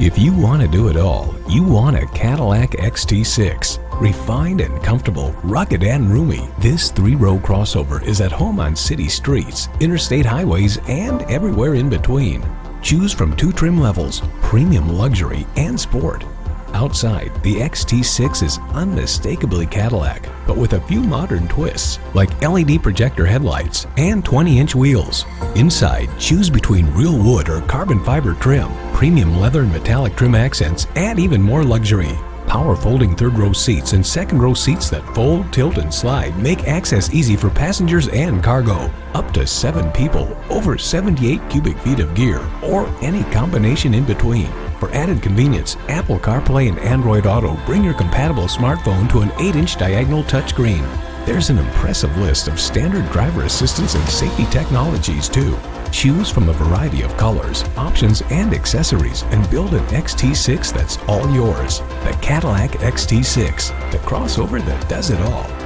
If you want to do it all, you want a Cadillac XT6. Refined and comfortable, rugged and roomy, this three-row crossover is at home on city streets, interstate highways, and everywhere in between. Choose from 2 trim levels, premium luxury and sport. Outside, the XT6 is unmistakably Cadillac, but with a few modern twists, like LED projector headlights and 20-inch wheels. Inside, choose between real wood or carbon fiber trim, premium leather and metallic trim accents, and even more luxury. Power folding third-row seats and second-row seats that fold, tilt, and slide make access easy for passengers and cargo. Up to 7 people, over 78 cubic feet of gear, or any combination in between. For added convenience, Apple CarPlay and Android Auto bring your compatible smartphone to an 8-inch diagonal touchscreen. There's an impressive list of standard driver assistance and safety technologies too. Choose from a variety of colors, options, and accessories and build an XT6 that's all yours. The Cadillac XT6, the crossover that does it all.